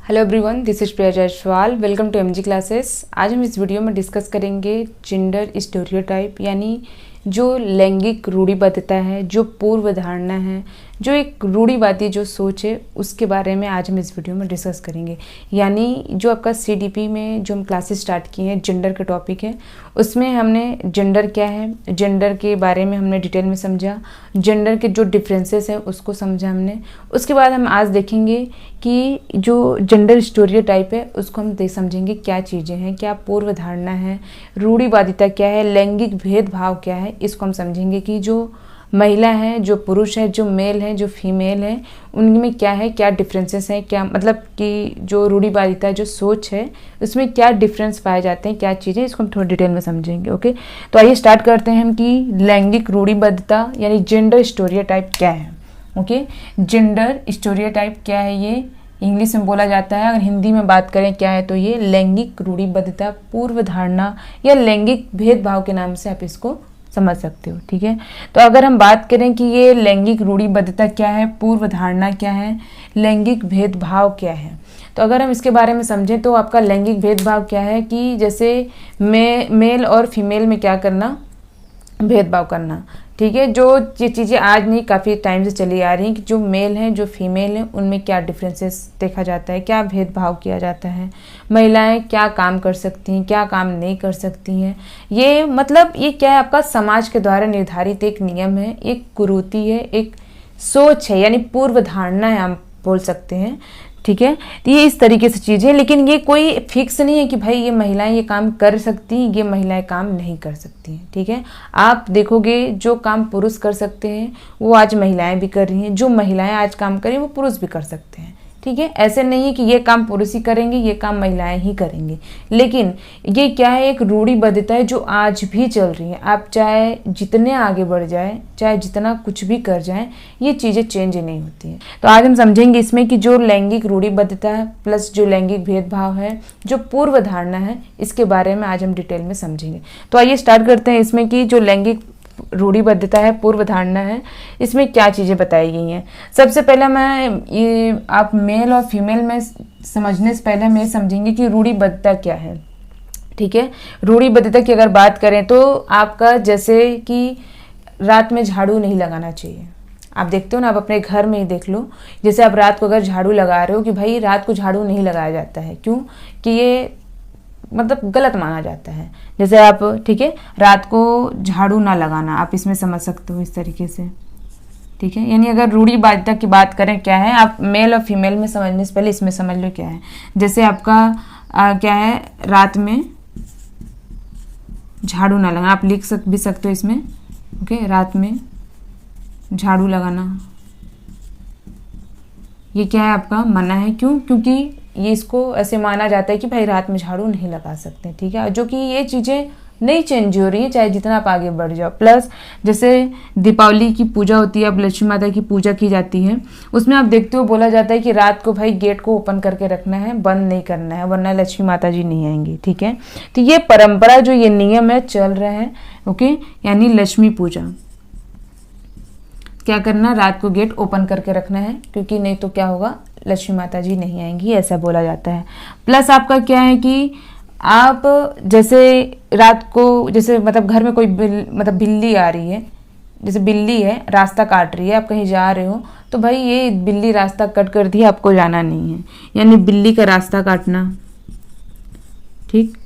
Hello everyone, this is Priya Jaiswal. Welcome to MG classes. आज हम इस वीडियो में डिस्कस करेंगे जेंडर स्टीरियोटाइप, यानी जो लैंगिक रूढ़िबद्धता है, जो पूर्व धारणा है, जो एक रूढ़िवादी जो सोच है, उसके बारे में आज हम इस वीडियो में डिस्कस करेंगे। यानी जो आपका सीडीपी में जो हम क्लासेस स्टार्ट किए हैं, जेंडर का टॉपिक है, उसमें हमने जेंडर क्या है, जेंडर के बारे में हमने डिटेल में समझा, जेंडर के जो डिफरेंसेस हैं उसको समझा हमने। उसके बाद हम आज देखेंगे कि जो जेंडर स्टीरियोटाइप है उसको हम समझेंगे क्या चीज़ें हैं, क्या पूर्व धारणा है, रूढ़िवादिता क्या है, लैंगिक भेदभाव क्या है। इसको हम समझेंगे कि जो महिला है, जो पुरुष है, जो मेल है, जो फीमेल है, उनमें क्या है, क्या डिफरेंसेस हैं, क्या मतलब कि जो रूढ़िवादिता जो सोच है उसमें क्या डिफरेंस पाए जाते हैं, क्या चीज़ें, इसको हम थोड़ी डिटेल में समझेंगे। ओके, तो आइए स्टार्ट करते हैं हम कि लैंगिक रूढ़िबद्धता यानी जेंडर स्टीरियोटाइप क्या है। ओके, जेंडर स्टीरियोटाइप क्या है, ये इंग्लिश में बोला जाता है। अगर हिंदी में बात करें क्या है तो ये लैंगिक रूढ़िबद्धता, पूर्व धारणा या लैंगिक भेदभाव के नाम से आप इसको समझ सकते हो। ठीक है, तो अगर हम बात करें कि ये लैंगिक रूढ़िबद्धता क्या है, पूर्व धारणा क्या है, लैंगिक भेदभाव क्या है, तो अगर हम इसके बारे में समझें तो आपका लैंगिक भेदभाव क्या है कि जैसे मेल और फीमेल में क्या करना, भेदभाव करना। ठीक है, जो ये चीज़ें आज नहीं काफ़ी टाइम से चली आ रही हैं कि जो मेल हैं, जो फीमेल हैं, उनमें क्या डिफरेंसेस देखा जाता है, क्या भेदभाव किया जाता है, महिलाएं क्या काम कर सकती हैं, क्या काम नहीं कर सकती हैं। ये मतलब ये क्या है, आपका समाज के द्वारा निर्धारित एक नियम है, एक कुरीति है, एक सोच है, यानी पूर्व धारणा है, हम बोल सकते हैं। ठीक है, तो ये इस तरीके से चीज़ है, लेकिन ये कोई फिक्स नहीं है कि भाई ये महिलाएं ये काम कर सकती हैं, ये महिलाएं काम नहीं कर सकती हैं। ठीक है, आप देखोगे जो काम पुरुष कर सकते हैं वो आज महिलाएं भी कर रही हैं, जो महिलाएं आज काम करें वो पुरुष भी कर सकते हैं। ठीक है, ऐसे नहीं है कि ये काम पुरुष ही करेंगे, ये काम महिलाएं ही करेंगे, लेकिन ये क्या है, एक रूढ़िबद्धता है जो आज भी चल रही है। आप चाहे जितने आगे बढ़ जाए, चाहे जितना कुछ भी कर जाए, ये चीज़ें चेंज नहीं होती हैं। तो आज हम समझेंगे इसमें कि जो लैंगिक रूढ़िबद्धता है प्लस जो लैंगिक भेदभाव है, जो पूर्व धारणा है, इसके बारे में आज हम डिटेल में समझेंगे। तो आइए स्टार्ट करते हैं इसमें कि जो लैंगिक रूढ़िबद्धता है, पूर्व धारणा है, इसमें क्या चीज़ें बताई गई हैं। सबसे पहले मैं ये आप मेल और फीमेल में समझने से पहले मैं समझेंगे कि रूढ़िबद्धता क्या है। ठीक है, रूढ़िबद्धता की अगर बात करें तो आपका जैसे कि रात में झाड़ू नहीं लगाना चाहिए। आप देखते हो ना, आप अपने घर में ही देख लो, जैसे आप रात को अगर झाड़ू लगा रहे हो कि भाई रात को झाड़ू नहीं लगाया जाता है, क्यों कि ये मतलब गलत माना जाता है। जैसे आप, ठीक है, रात को झाड़ू ना लगाना, आप इसमें समझ सकते हो इस तरीके से। ठीक है, यानी अगर रूढ़िबद्धता की बात करें क्या है, आप मेल और फीमेल में समझने से पहले इसमें समझ लो क्या है। जैसे आपका क्या है, रात में झाड़ू ना लगाना, आप लिख भी सकते हो इसमें। ओके, रात में झाड़ू लगाना ये क्या है, आपका मना है। क्यों? क्योंकि ये इसको ऐसे माना जाता है कि भाई रात में झाड़ू नहीं लगा सकते। ठीक है, जो कि ये चीज़ें नहीं चेंज हो रही है चाहे जितना आप आगे बढ़ जाओ। प्लस जैसे दीपावली की पूजा होती है, अब लक्ष्मी माता की पूजा की जाती है, उसमें आप देखते हो बोला जाता है कि रात को भाई गेट को ओपन करके रखना है, बंद नहीं करना है, वरना लक्ष्मी माता जी नहीं आएंगी। ठीक है, तो ये परंपरा जो ये नियम है चल रहा है। ओके, यानी लक्ष्मी पूजा क्या करना, रात को गेट ओपन करके रखना है, क्योंकि नहीं तो क्या होगा, लक्ष्मी माता जी नहीं आएंगी, ऐसा बोला जाता है। प्लस आपका क्या है कि आप जैसे रात को, जैसे मतलब घर में कोई मतलब बिल्ली आ रही है, जैसे बिल्ली है रास्ता काट रही है, आप कहीं जा रहे हो तो भाई ये बिल्ली रास्ता कट कर दी, आपको जाना नहीं है, यानी बिल्ली का रास्ता काटना। ठीक,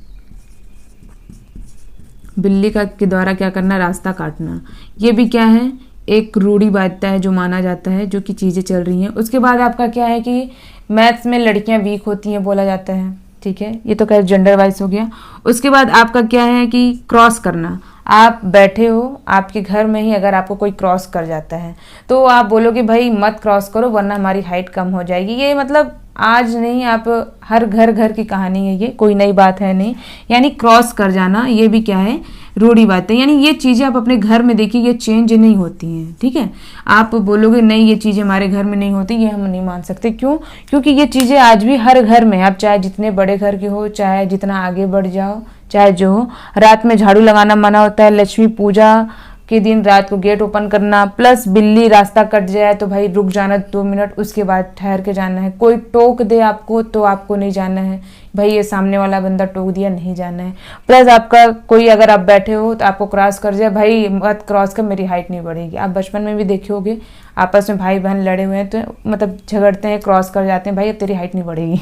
बिल्ली का के द्वारा क्या करना, रास्ता काटना, ये भी क्या है, एक रूढ़िबद्धता है जो माना जाता है, जो कि चीज़ें चल रही हैं। उसके बाद आपका क्या है कि मैथ्स में लड़कियां वीक होती हैं बोला जाता है। ठीक है, ये तो खैर जेंडर वाइज हो गया। उसके बाद आपका क्या है कि क्रॉस करना, आप बैठे हो आपके घर में ही, अगर आपको कोई क्रॉस कर जाता है तो आप बोलोगे भाई मत क्रॉस करो वरना हमारी हाइट कम हो जाएगी। ये मतलब आज नहीं, आप हर घर की कहानी है, ये कोई नई बात है नहीं। यानी क्रॉस कर जाना ये भी क्या है, रूढ़िबद्धता। यानी ये चीज़ें आप अपने घर में देखिए, ये चेंज नहीं होती हैं। ठीक है, आप बोलोगे नहीं ये चीज़ें हमारे घर में नहीं होती, ये हम नहीं मान सकते। क्यों? क्योंकि ये चीज़ें आज भी हर घर में, आप चाहे जितने बड़े घर के हो, चाहे जितना आगे बढ़ जाओ, चाहे जो हो, रात में झाड़ू लगाना मना होता है, लक्ष्मी पूजा कि दिन रात को गेट ओपन करना, प्लस बिल्ली रास्ता कट जाए तो भाई रुक जाना 2 मिनट, उसके बाद ठहर के जाना है। कोई टोक दे आपको तो आपको नहीं जाना है, भाई ये सामने वाला बंदा टोक दिया, नहीं जाना है। प्लस आपका कोई अगर आप बैठे हो तो आपको क्रॉस कर जाए, भाई मत क्रॉस कर, मेरी हाइट नहीं बढ़ेगी। आप बचपन में भी देखे होगे, आपस में भाई बहन लड़े हुए हैं तो मतलब झगड़ते हैं, क्रॉस कर जाते हैं, भाई अब तेरी हाइट नहीं बढ़ेगी,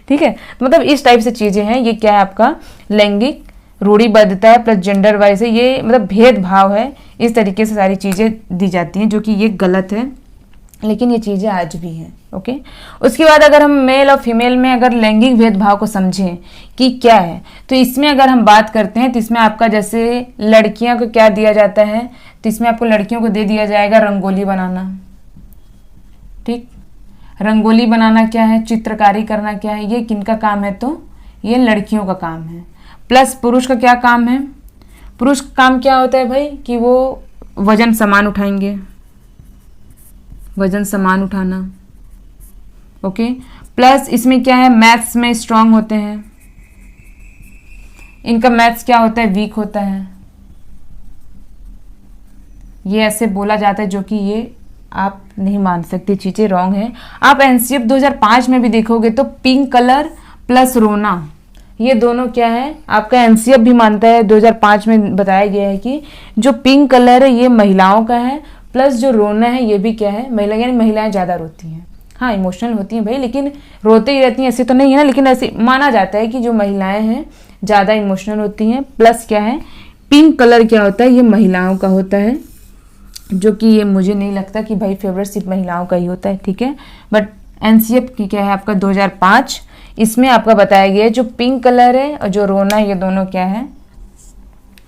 ठीक है। मतलब इस टाइप से चीज़ें हैं। ये क्या है आपका लैंगिक रूढ़िबद्धता है, प्लस जेंडर वाइज है, ये मतलब भेदभाव है। इस तरीके से सारी चीज़ें दी जाती हैं जो कि ये गलत है, लेकिन ये चीज़ें आज भी हैं। ओके, उसके बाद अगर हम मेल और फीमेल में अगर लैंगिक भेदभाव को समझें कि क्या है, तो इसमें अगर हम बात करते हैं तो इसमें आपका जैसे लड़कियों को क्या दिया जाता है, तो इसमें आपको लड़कियों को दे दिया जाएगा रंगोली बनाना। ठीक, रंगोली बनाना क्या है, चित्रकारी करना क्या है, ये किनका काम है, तो ये लड़कियों का काम है। प्लस पुरुष का क्या काम है, पुरुष का काम क्या होता है भाई कि वो वजन सामान उठाएंगे, वजन सामान उठाना। ओके, प्लस इसमें क्या है, मैथ्स में स्ट्रांग होते हैं, इनका मैथ्स क्या होता है, वीक होता है। ये ऐसे बोला जाता है जो कि ये आप नहीं मान सकते, चीज़ें रॉन्ग है। आप एनसीएफ 2005 में भी देखोगे तो पिंक कलर प्लस रोना, ये दोनों क्या है, आपका एनसीएफ भी मानता है, 2005 में बताया गया है कि जो पिंक कलर है ये महिलाओं का है, प्लस जो रोना है ये भी क्या है, महिला, यानी महिलाएं ज़्यादा रोती हैं। हाँ, इमोशनल होती हैं भाई, लेकिन रोते ही रहती हैं ऐसे तो नहीं है ना, लेकिन ऐसे माना जाता है कि जो महिलाएं हैं ज़्यादा इमोशनल होती हैं। प्लस क्या है, पिंक कलर क्या होता है, ये महिलाओं का होता है, जो कि ये मुझे नहीं लगता कि भाई फेवरेट सिर्फ महिलाओं का ही होता है, ठीक है। बट एनसीएफ की क्या है आपका 2005, इसमें आपका बताया गया है जो पिंक कलर है और जो रोना है ये दोनों क्या है,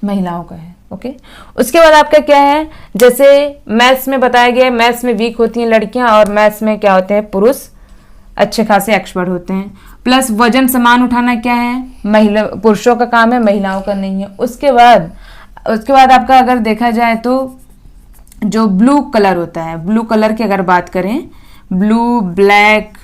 महिलाओं का है। ओके, उसके बाद आपका क्या है, जैसे मैथ्स में बताया गया है, मैथ्स में वीक होती हैं लड़कियां और मैथ्स में क्या होते हैं, पुरुष अच्छे खासे एक्सपर्ट होते हैं। प्लस वजन सामान उठाना क्या है, महिला, पुरुषों का काम है, महिलाओं का नहीं है। उसके बाद आपका अगर देखा जाए तो जो ब्लू कलर होता है, ब्लू कलर की अगर बात करें, ब्लू ब्लैक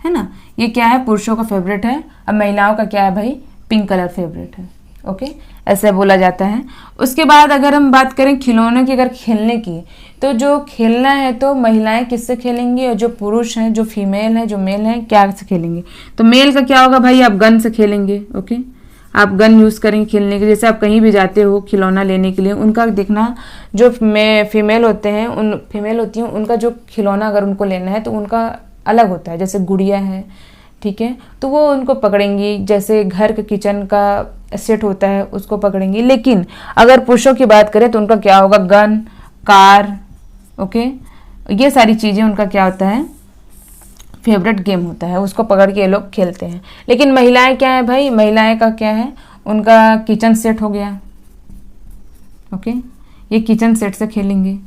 है ना, ये क्या है, पुरुषों का फेवरेट है, अब महिलाओं का क्या है भाई, पिंक कलर फेवरेट है। ओके, ऐसे बोला जाता है। उसके बाद अगर हम बात करें खिलौनों की, अगर खेलने की, तो जो खेलना है तो महिलाएं किससे खेलेंगी, और जो पुरुष हैं, जो फीमेल है, जो मेल है, क्या से खेलेंगे, तो मेल का क्या होगा भाई, आप गन से खेलेंगे। ओके, आप गन यूज़ करेंगे खेलने के लिए। जैसे आप कहीं भी जाते हो खिलौना लेने के लिए, उनका देखना जो फीमेल होते हैं, फीमेल होती हैं, उनका जो खिलौना अगर उनको लेना है तो उनका अलग होता है। जैसे गुड़िया है, ठीक है, तो वो उनको पकड़ेंगी, जैसे घर का किचन का सेट होता है उसको पकड़ेंगी। लेकिन अगर पुरुषों की बात करें तो उनका क्या होगा, गन, कार, ओके, ये सारी चीज़ें उनका क्या होता है, फेवरेट गेम होता है, उसको पकड़ के ये लोग खेलते हैं। लेकिन महिलाएं क्या है भाई, महिलाएं का क्या है, उनका किचन सेट हो गया। ओके, ये किचन सेट से खेलेंगे,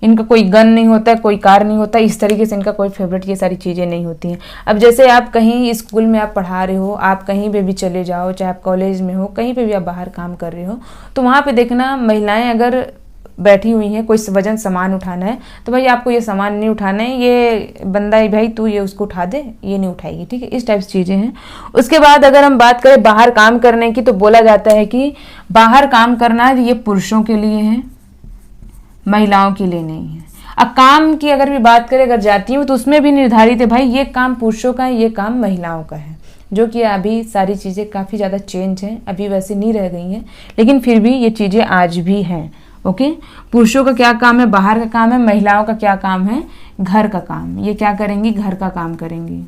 इनका कोई गन नहीं होता है, कोई कार नहीं होता, इस तरीके से इनका कोई फेवरेट ये सारी चीज़ें नहीं होती हैं। अब जैसे आप कहीं स्कूल में आप पढ़ा रहे हो, आप कहीं पे भी चले जाओ, चाहे आप कॉलेज में हो, कहीं पे भी आप बाहर काम कर रहे हो, तो वहाँ पे देखना महिलाएं अगर बैठी हुई हैं, कोई वजन सामान उठाना है तो भाई आपको ये सामान नहीं उठाना है, ये बंदा है भाई तू ये उसको उठा दे, ये नहीं उठाएगी, ठीक है। इस टाइप से चीज़ें हैं। उसके बाद अगर हम बात करें बाहर काम करने की, तो बोला जाता है कि बाहर काम करना ये पुरुषों के लिए है, महिलाओं के लिए नहीं है। अब काम की अगर भी बात करें, अगर जाती हूँ तो उसमें भी निर्धारित है भाई ये काम पुरुषों का है, ये काम महिलाओं का है, जो कि अभी सारी चीज़ें काफ़ी ज़्यादा चेंज हैं, अभी वैसे नहीं रह गई हैं, लेकिन फिर भी ये चीज़ें आज भी हैं। ओके, पुरुषों का क्या काम है, बाहर का काम है, महिलाओं का क्या काम है, घर का काम, ये क्या करेंगी, घर का काम करेंगी।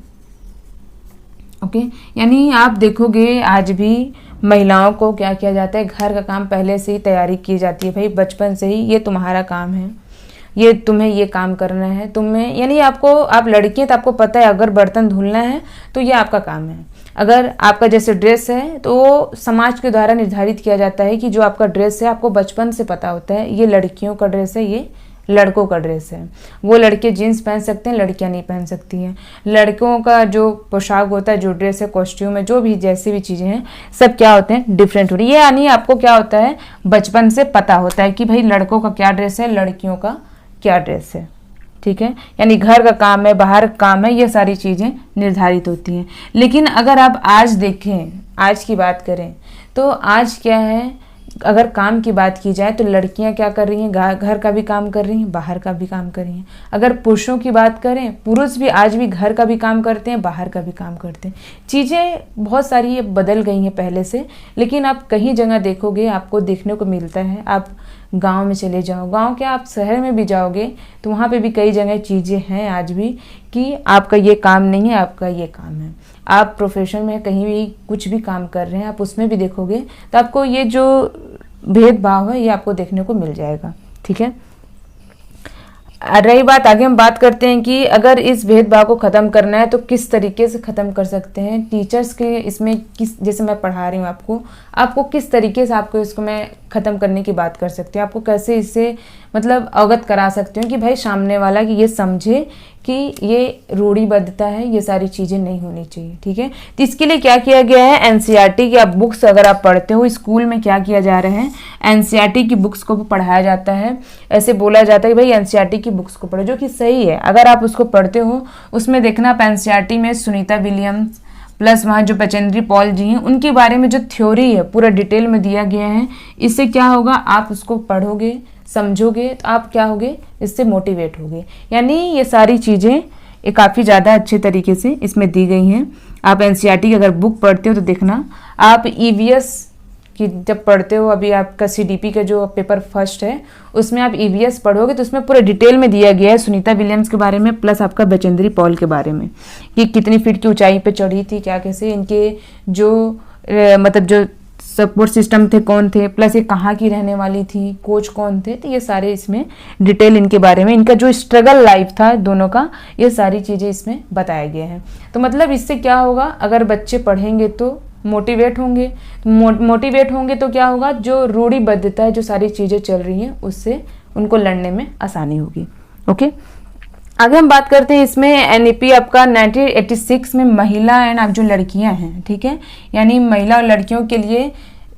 ओके, यानी आप देखोगे आज भी महिलाओं को क्या किया जाता है, घर का काम पहले से ही तैयारी की जाती है भाई, बचपन से ही ये तुम्हारा काम है, ये तुम्हें ये काम करना है, तुम्हें, यानी आपको, आप लड़की हैं तो आपको पता है अगर बर्तन धुलना है तो ये आपका काम है। अगर आपका जैसे ड्रेस है तो वो समाज के द्वारा निर्धारित किया जाता है कि जो आपका ड्रेस है आपको बचपन से पता होता है ये लड़कियों का ड्रेस है, ये लड़कों का ड्रेस है। वो लड़के जीन्स पहन सकते हैं, लड़कियां नहीं पहन सकती हैं। लड़कों का जो पोशाक होता है, जो ड्रेस है, कॉस्ट्यूम है, जो भी जैसी भी चीज़ें हैं, सब क्या होते हैं, डिफरेंट हो रही है। यानी आपको क्या होता है, बचपन से पता होता है कि भाई लड़कों का क्या ड्रेस है, लड़कियों का क्या ड्रेस है, ठीक है। यानी घर का काम है, बाहर का काम है, ये सारी चीज़ें निर्धारित होती हैं। लेकिन अगर आप आज देखें, आज की बात करें तो आज क्या है, अगर काम की बात की जाए तो लड़कियां क्या कर रही हैं, घर का भी काम कर रही हैं, बाहर का भी काम कर रही हैं। अगर पुरुषों की बात करें, पुरुष भी आज भी घर का भी काम करते हैं, बाहर का भी काम करते हैं। चीज़ें बहुत सारी ये बदल गई हैं पहले से, लेकिन आप कहीं जगह देखोगे आपको देखने को मिलता है। आप गांव में चले जाओ, गांव क्या आप शहर में भी जाओगे तो वहाँ पे भी कई जगह चीज़ें हैं आज भी कि आपका ये काम नहीं है, आपका ये काम है। आप प्रोफेशन में कहीं भी कुछ भी काम कर रहे हैं, आप उसमें भी देखोगे तो आपको ये जो भेदभाव है ये आपको देखने को मिल जाएगा। ठीक है, रही बात, आगे हम बात करते हैं कि अगर इस भेदभाव को ख़त्म करना है तो किस तरीके से ख़त्म कर सकते हैं। टीचर्स के इसमें जैसे मैं पढ़ा रही हूँ आपको किस तरीके से आपको इसको मैं ख़त्म करने की बात कर सकती हूँ, आपको कैसे इससे मतलब अवगत करा सकती हूँ कि भाई सामने वाला कि ये समझे कि ये रूढ़िबद्धता है, ये सारी चीज़ें नहीं होनी चाहिए। ठीक है, तो इसके लिए क्या किया गया है, एनसीईआरटी की आप बुक्स अगर आप पढ़ते हो, स्कूल में क्या किया जा रहा है, एनसीईआरटी की बुक्स को पढ़ाया जाता है। ऐसे बोला जाता है कि भाई एनसीईआरटी की बुक्स को पढ़ो, जो कि सही है। अगर आप उसको पढ़ते हो, उसमें देखना आप एनसीईआरटी में सुनीता विलियम्स प्लस वहाँ जो बचेंद्री पॉल जी हैं उनके बारे में जो थ्योरी है पूरा डिटेल में दिया गया है। इससे क्या होगा, आप उसको पढ़ोगे, समझोगे तो आप क्या होगे, इससे मोटिवेट होगे। यानी ये सारी चीज़ें ये काफ़ी ज़्यादा अच्छे तरीके से इसमें दी गई हैं। आप एनसीईआरटी की अगर बुक पढ़ते हो तो देखना, आप ईवीएस की जब पढ़ते हो, अभी आपका सीडीपी का जो पेपर फर्स्ट है उसमें आप ईवीएस पढ़ोगे तो उसमें पूरे डिटेल में दिया गया है सुनीता विलियम्स के बारे में प्लस आपका बचेंद्री पॉल के बारे में कि कितनी फीट की ऊंचाई पे चढ़ी थी, क्या कैसे इनके जो मतलब जो सपोर्ट सिस्टम थे कौन थे, प्लस ये कहाँ की रहने वाली थी, कोच कौन थे, तो ये सारे इसमें डिटेल इनके बारे में, इनका जो स्ट्रगल लाइफ था दोनों का, ये सारी चीज़ें इसमें बताया गया है। तो मतलब इससे क्या होगा, अगर बच्चे पढ़ेंगे तो मोटिवेट होंगे, मोटिवेट होंगे तो क्या होगा, जो रूढ़िबद्धता है, जो सारी चीज़ें चल रही हैं उससे उनको लड़ने में आसानी होगी। ओके, आगे हम बात करते हैं इसमें एनईपी आपका 1986 में महिला एंड आप जो लड़कियां हैं, ठीक है, यानी महिला और लड़कियों के लिए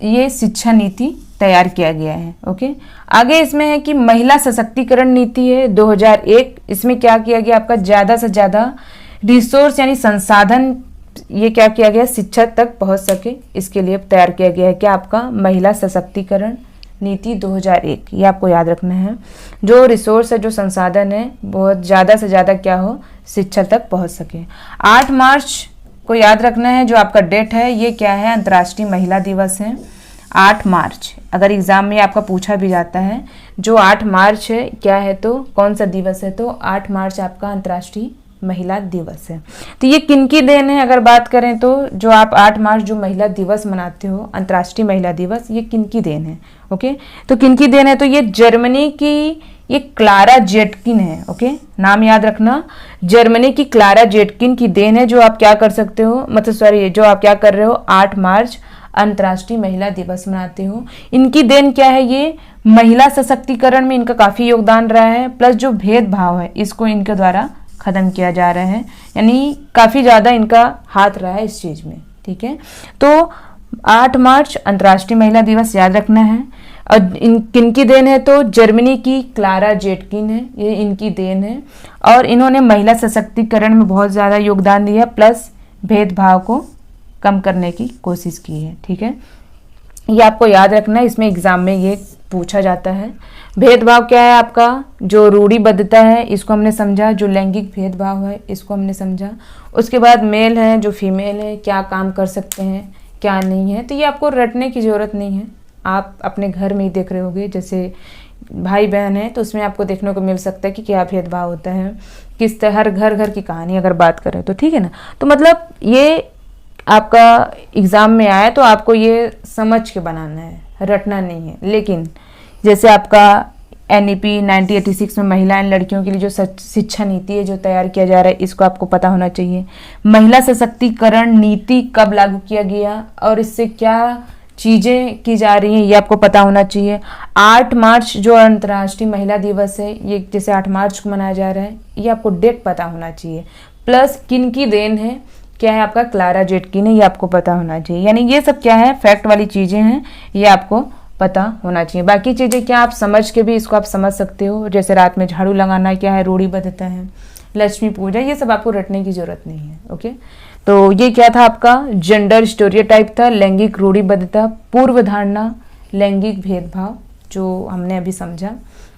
ये शिक्षा नीति तैयार किया गया है। ओके, आगे इसमें है कि महिला सशक्तिकरण नीति है 2001। इसमें क्या किया गया, आपका ज़्यादा से ज़्यादा रिसोर्स यानी संसाधन ये क्या किया गया, शिक्षा तक पहुंच सके, इसके लिए तैयार किया गया है क्या, आपका महिला सशक्तिकरण नीति 2001। ये आपको याद रखना है। जो रिसोर्स है, जो संसाधन है, बहुत ज़्यादा से ज़्यादा क्या हो, शिक्षा तक पहुंच सके। 8 मार्च को याद रखना है, जो आपका डेट है ये क्या है, अंतर्राष्ट्रीय महिला दिवस है 8 मार्च। अगर एग्जाम में आपका पूछा भी जाता है जो 8 मार्च है क्या है, तो कौन सा दिवस है, तो 8 मार्च आपका अंतर्राष्ट्रीय महिला दिवस है। तो ये किनकी देन है, अगर बात करें तो जो आप 8 मार्च जो महिला दिवस मनाते हो, अंतर्राष्ट्रीय महिला दिवस, ये किनकी देन है। ओके, तो किनकी देन है, तो ये जर्मनी की ये क्लारा जेटकिन है। ओके, नाम याद रखना, जर्मनी की क्लारा जेटकिन की देन है, जो आप क्या कर सकते हो, मतलब सॉरी, जो आप क्या कर रहे हो, 8 मार्च अंतर्राष्ट्रीय महिला दिवस मनाते हो। इनकी देन क्या है, ये महिला सशक्तिकरण में इनका काफ़ी योगदान रहा है, प्लस जो भेदभाव है इसको इनके द्वारा ख़त्म किया जा रहा है, यानी काफ़ी ज़्यादा इनका हाथ रहा है इस चीज़ में। ठीक है, तो 8 मार्च अंतर्राष्ट्रीय महिला दिवस याद रखना है। और किनकी देन है, तो जर्मनी की क्लारा जेटकिन है, ये इनकी देन है, और इन्होंने महिला सशक्तिकरण में बहुत ज़्यादा योगदान दिया, प्लस भेदभाव को कम करने की कोशिश की है। ठीक है, ये आपको याद रखना है, इसमें एग्जाम में ये पूछा जाता है। भेदभाव क्या है, आपका जो रूढ़िबद्धता है इसको हमने समझा, जो लैंगिक भेदभाव है इसको हमने समझा। उसके बाद मेल है, जो फीमेल है, क्या काम कर सकते हैं, क्या नहीं है, तो ये आपको रटने की ज़रूरत नहीं है, आप अपने घर में ही देख रहे होगे। जैसे भाई बहन है तो उसमें आपको देखने को मिल सकता है कि क्या भेदभाव होता है, किस तरह, हर घर की कहानी अगर बात करें तो, ठीक है ना। तो मतलब ये आपका एग्ज़ाम में आया तो आपको ये समझ के बनाना है, रटना नहीं है। लेकिन जैसे आपका एनईपी 1986 में महिला एंड लड़कियों के लिए जो शिक्षा नीति है जो तैयार किया जा रहा है, इसको आपको पता होना चाहिए। महिला सशक्तिकरण नीति कब लागू किया गया और इससे क्या चीज़ें की जा रही हैं, ये आपको पता होना चाहिए। 8 मार्च जो अंतर्राष्ट्रीय महिला दिवस है, ये जैसे 8 मार्च को मनाया जा रहा है, ये आपको डेट पता होना चाहिए। प्लस किन की देन है, क्या है, आपका क्लारा जेटकिन है, ये आपको पता होना चाहिए। यानी ये सब क्या है, फैक्ट वाली चीज़ें हैं, ये आपको पता होना चाहिए। बाकी चीज़ें क्या आप समझ के भी इसको आप समझ सकते हो, जैसे रात में झाड़ू लगाना क्या है, रूढ़िबद्धता है, लक्ष्मी पूजा, ये सब आपको रटने की जरूरत नहीं है। ओके, तो ये क्या था, आपका जेंडर स्टीरियोटाइप था, लैंगिक रूढ़िबद्धता, पूर्व धारणा, लैंगिक भेदभाव जो हमने अभी समझा।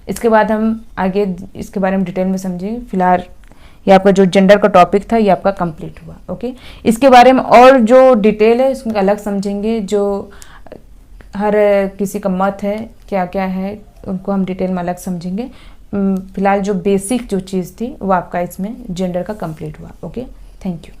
इसके बाद हम आगे इसके बारे में डिटेल में समझेंगे। फिलहाल ये आपका जो जेंडर का टॉपिक था ये आपका कंप्लीट हुआ। ओके, इसके बारे में और जो डिटेल है इसमें अलग समझेंगे, जो हर किसी का मत है क्या क्या है उनको हम डिटेल में अलग समझेंगे। फिलहाल जो बेसिक जो चीज़ थी वो आपका इसमें जेंडर का कंप्लीट हुआ। Okay, thank you.